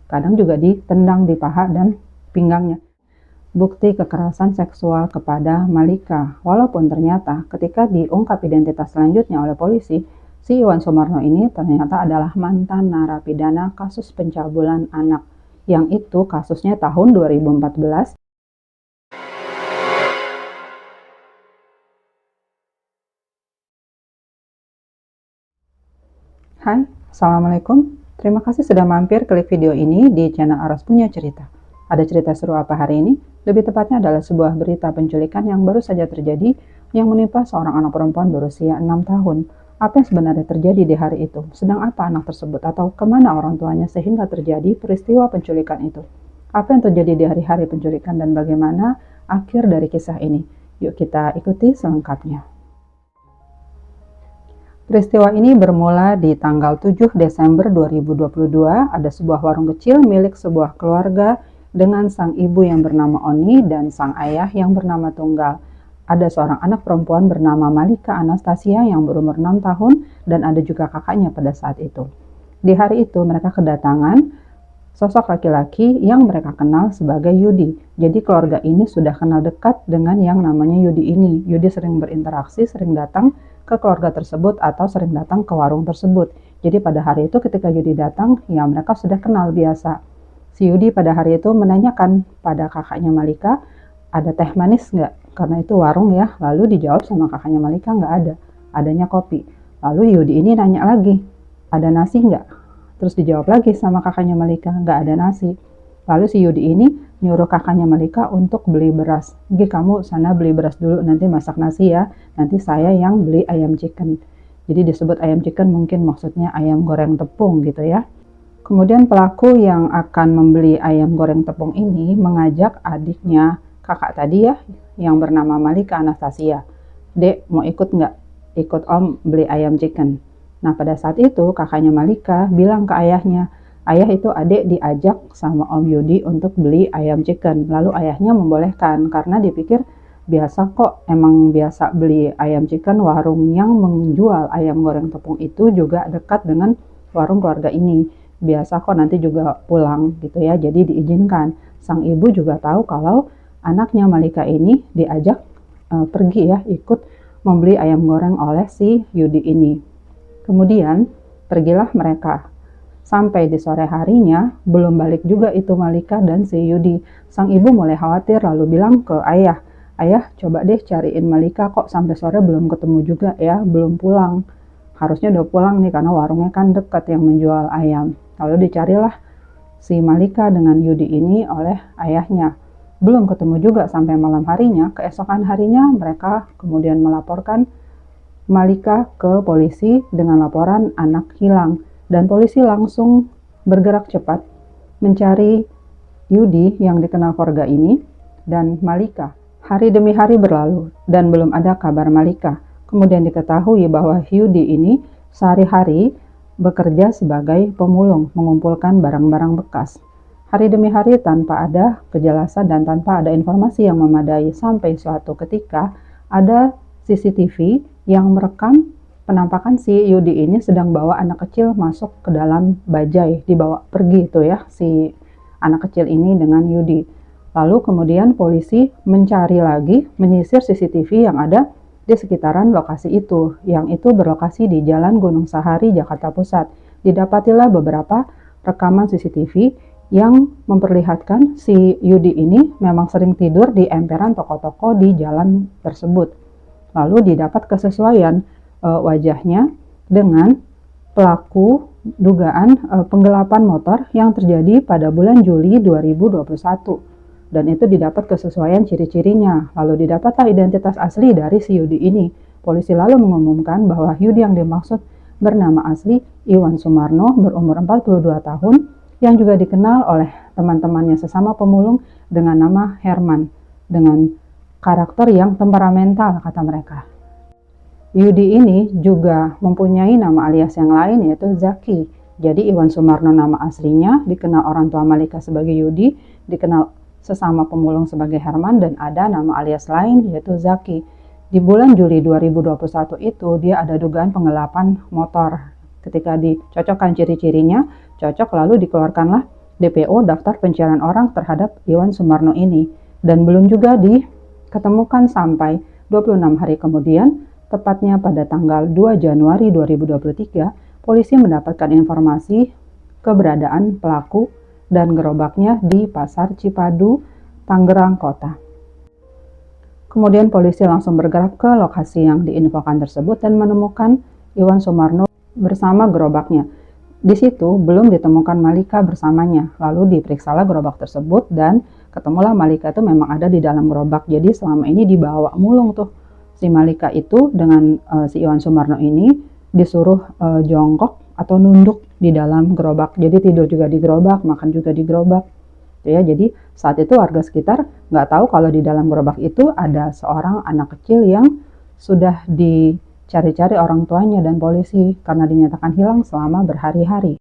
kadang juga ditendang di paha dan pinggangnya. Bukti kekerasan seksual kepada Malika. Walaupun ternyata ketika diungkap identitas selanjutnya oleh polisi, si Iwan Sumarno ini ternyata adalah mantan narapidana kasus pencabulan anak, yang itu kasusnya tahun 2014. Hai, Assalamualaikum. Terima kasih sudah mampir klik video ini di channel Aras Punya Cerita. Ada cerita seru apa hari ini? Lebih tepatnya adalah sebuah berita penculikan yang baru saja terjadi yang menimpa seorang anak perempuan berusia 6 tahun. Apa yang sebenarnya terjadi di hari itu? Sedang apa anak tersebut atau kemana orang tuanya sehingga terjadi peristiwa penculikan itu? Apa yang terjadi di hari-hari penculikan dan bagaimana akhir dari kisah ini? Yuk kita ikuti selengkapnya. Peristiwa ini bermula di tanggal 7 Desember 2022. Ada sebuah warung kecil milik sebuah keluarga dengan sang ibu yang bernama Oni dan sang ayah yang bernama Tunggal. Ada seorang anak perempuan bernama Malika Anastasia yang berumur 6 tahun dan ada juga kakaknya pada saat itu. Di hari itu mereka kedatangan sosok laki-laki yang mereka kenal sebagai Yudi. Jadi keluarga ini sudah kenal dekat dengan yang namanya Yudi ini. Yudi sering berinteraksi, sering datang ke keluarga tersebut atau sering datang ke warung tersebut. Jadi pada hari itu ketika Yudi datang, ya mereka sudah kenal biasa. Si Yudi pada hari itu menanyakan pada kakaknya Malika, ada teh manis nggak? Karena itu warung ya. Lalu dijawab sama kakaknya Malika, nggak ada. Adanya kopi. Lalu Yudi ini nanya lagi, ada nasi nggak? Terus dijawab lagi sama kakaknya Malika, nggak ada nasi. Lalu si Yudi ini nyuruh kakaknya Malika untuk beli beras. Gi, kamu sana beli beras dulu, nanti masak nasi ya. Nanti saya yang beli ayam chicken. Jadi disebut ayam chicken mungkin maksudnya ayam goreng tepung gitu ya. Kemudian pelaku yang akan membeli ayam goreng tepung ini mengajak adiknya kakak tadi ya, yang bernama Malika Anastasia. Dek, mau ikut nggak? Ikut om beli ayam chicken. Nah pada saat itu kakaknya Malika bilang ke ayahnya, ayah itu adik diajak sama Om Yudi untuk beli ayam chicken. Lalu ayahnya membolehkan karena dipikir biasa kok, emang biasa beli ayam chicken, warung yang menjual ayam goreng tepung itu juga dekat dengan warung keluarga ini. Biasa kok nanti juga pulang gitu ya, jadi diizinkan. Sang ibu juga tahu kalau anaknya Malika ini diajak pergi ya, ikut membeli ayam goreng oleh si Yudi ini. Kemudian pergilah mereka. Sampai di sore harinya, belum balik juga itu Malika dan si Yudi. Sang ibu mulai khawatir lalu bilang ke ayah, ayah coba deh cariin Malika, kok sampai sore belum ketemu juga ya, belum pulang. Harusnya udah pulang nih karena warungnya kan dekat yang menjual ayam. Lalu dicarilah si Malika dengan Yudi ini oleh ayahnya. Belum ketemu juga sampai malam harinya. Keesokan harinya mereka kemudian melaporkan Malika ke polisi dengan laporan anak hilang. Dan polisi langsung bergerak cepat mencari Yudi yang dikenal keluarga ini dan Malika. Hari demi hari berlalu dan belum ada kabar Malika. Kemudian diketahui bahwa Yudi ini sehari-hari bekerja sebagai pemulung, mengumpulkan barang-barang bekas. Hari demi hari tanpa ada kejelasan dan tanpa ada informasi yang memadai, sampai suatu ketika ada CCTV yang merekam penampakan si Yudi ini sedang bawa anak kecil masuk ke dalam bajai, dibawa pergi itu ya si anak kecil ini dengan Yudi. Lalu kemudian polisi mencari lagi, menyisir CCTV yang ada di sekitaran lokasi itu, yang itu berlokasi di Jalan Gunung Sahari, Jakarta Pusat. Didapatilah beberapa rekaman CCTV yang memperlihatkan si Yudi ini memang sering tidur di emperan toko-toko di jalan tersebut. Lalu didapat kesesuaian wajahnya dengan pelaku dugaan penggelapan motor yang terjadi pada bulan Juli 2021, dan itu didapat kesesuaian ciri-cirinya. Lalu didapatlah identitas asli dari si Yudi ini. Polisi lalu mengumumkan bahwa Yudi yang dimaksud bernama asli Iwan Sumarno, berumur 42 tahun, yang juga dikenal oleh teman-temannya sesama pemulung dengan nama Herman, dengan karakter yang temperamental kata mereka. Yudi ini juga mempunyai nama alias yang lain yaitu Zaki. Jadi Iwan Sumarno nama aslinya, dikenal orang tua Malika sebagai Yudi, dikenal sesama pemulung sebagai Herman, dan ada nama alias lain yaitu Zaki. Di bulan Juli 2021 itu dia ada dugaan penggelapan motor. Ketika dicocokkan ciri-cirinya, cocok, lalu dikeluarkanlah DPO daftar pencarian orang terhadap Iwan Sumarno ini, dan belum juga diketemukan sampai 26 hari kemudian, tepatnya pada tanggal 2 Januari 2023, polisi mendapatkan informasi keberadaan pelaku dan gerobaknya di Pasar Cipadu, Tangerang Kota. Kemudian polisi langsung bergerak ke lokasi yang diinfokan tersebut dan menemukan Iwan Sumarno bersama gerobaknya. Di situ belum ditemukan Malika bersamanya, lalu diperiksalah gerobak tersebut dan ketemulah Malika itu memang ada di dalam gerobak. Jadi selama ini dibawa mulung tuh si Malika itu dengan si Iwan Sumarno ini disuruh jongkok atau nunduk di dalam gerobak. Jadi tidur juga di gerobak, makan juga di gerobak. Ya, jadi saat itu warga sekitar nggak tahu kalau di dalam gerobak itu ada seorang anak kecil yang sudah dicari-cari orang tuanya dan polisi karena dinyatakan hilang selama berhari-hari.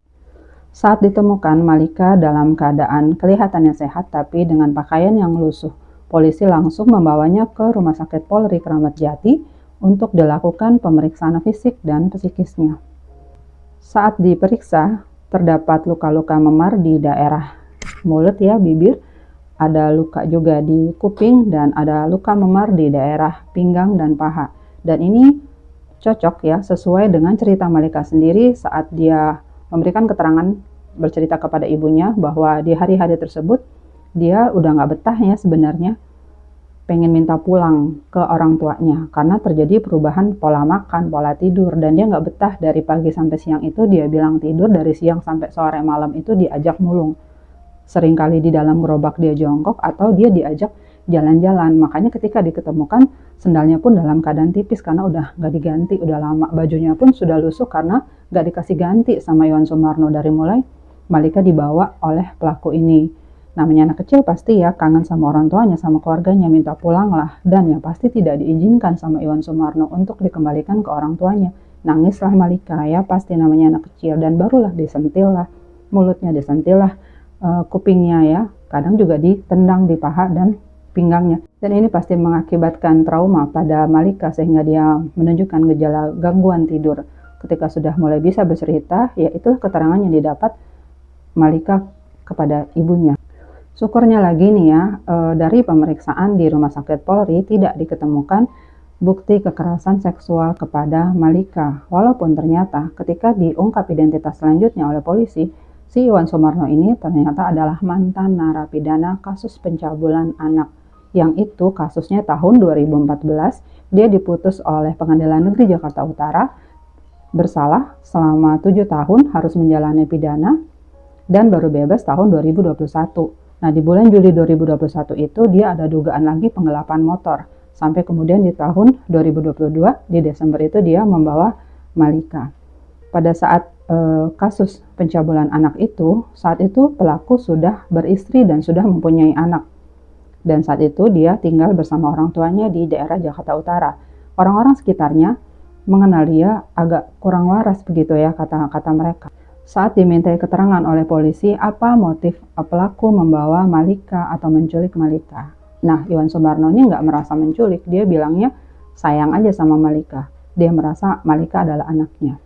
Saat ditemukan, Malika dalam keadaan kelihatannya sehat tapi dengan pakaian yang lusuh. Polisi langsung membawanya ke Rumah Sakit Polri Kramat Jati untuk dilakukan pemeriksaan fisik dan psikisnya. Saat diperiksa, terdapat luka-luka memar di daerah mulut ya, bibir, ada luka juga di kuping, dan ada luka memar di daerah pinggang dan paha. Dan ini cocok ya, sesuai dengan cerita Malika sendiri saat dia memberikan keterangan bercerita kepada ibunya bahwa di hari-hari tersebut dia udah nggak betah ya sebenarnya, pengen minta pulang ke orang tuanya karena terjadi perubahan pola makan, pola tidur, dan dia nggak betah dari pagi sampai siang itu. Dia bilang tidur dari siang sampai sore malam itu diajak mulung. Seringkali di dalam gerobak dia jongkok atau dia diajak jalan-jalan. Makanya ketika diketemukan, sendalnya pun dalam keadaan tipis karena udah nggak diganti, udah lama. Bajunya pun sudah lusuh karena nggak dikasih ganti sama Iwan Sumarno. Dari mulai Malika dibawa oleh pelaku ini. Namanya anak kecil pasti ya kangen sama orang tuanya, sama keluarganya, minta pulang lah. Dan ya pasti tidak diizinkan sama Iwan Sumarno untuk dikembalikan ke orang tuanya. Nangislah Malika ya, pasti namanya anak kecil. Dan barulah disentil lah mulutnya, disentil lah kupingnya ya, kadang juga ditendang di paha dan pinggangnya. Dan ini pasti mengakibatkan trauma pada Malika sehingga dia menunjukkan gejala gangguan tidur. Ketika sudah mulai bisa bercerita, ya itulah keterangan yang didapat Malika kepada ibunya. Syukurnya lagi nih ya, dari pemeriksaan di Rumah Sakit Polri tidak diketemukan bukti kekerasan seksual kepada Malika. Walaupun ternyata ketika diungkap identitas selanjutnya oleh polisi, si Iwan Sumarno ini ternyata adalah mantan narapidana kasus pencabulan anak. Yang itu kasusnya tahun 2014, dia diputus oleh Pengadilan Negeri Jakarta Utara, bersalah selama 7 tahun harus menjalani pidana, dan baru bebas tahun 2021. Nah di bulan Juli 2021 itu dia ada dugaan lagi penggelapan motor. Sampai kemudian di tahun 2022, di Desember itu dia membawa Malika. Pada saat kasus pencabulan anak itu, saat itu pelaku sudah beristri dan sudah mempunyai anak. Dan saat itu dia tinggal bersama orang tuanya di daerah Jakarta Utara. Orang-orang sekitarnya mengenal dia agak kurang waras begitu ya kata-kata mereka. Saat dimintai keterangan oleh polisi apa motif pelaku membawa Malika atau menculik Malika. Nah Iwan Sumarno ini nggak merasa menculik, dia bilangnya sayang aja sama Malika. Dia merasa Malika adalah anaknya.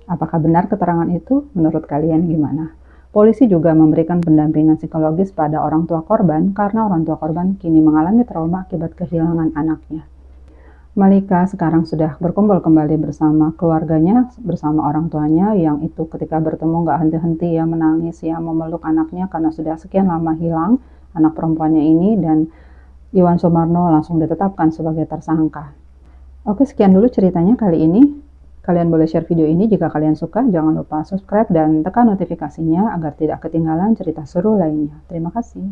Apakah benar keterangan itu? Menurut kalian gimana? Polisi juga memberikan pendampingan psikologis pada orang tua korban karena orang tua korban kini mengalami trauma akibat kehilangan anaknya. Malika sekarang sudah berkumpul kembali bersama keluarganya, bersama orang tuanya yang itu ketika bertemu nggak henti-henti ya menangis ya memeluk anaknya karena sudah sekian lama hilang anak perempuannya ini, dan Iwan Sumarno langsung ditetapkan sebagai tersangka. Oke, sekian dulu ceritanya kali ini. Kalian boleh share video ini jika kalian suka, jangan lupa subscribe dan tekan notifikasinya agar tidak ketinggalan cerita seru lainnya. Terima kasih.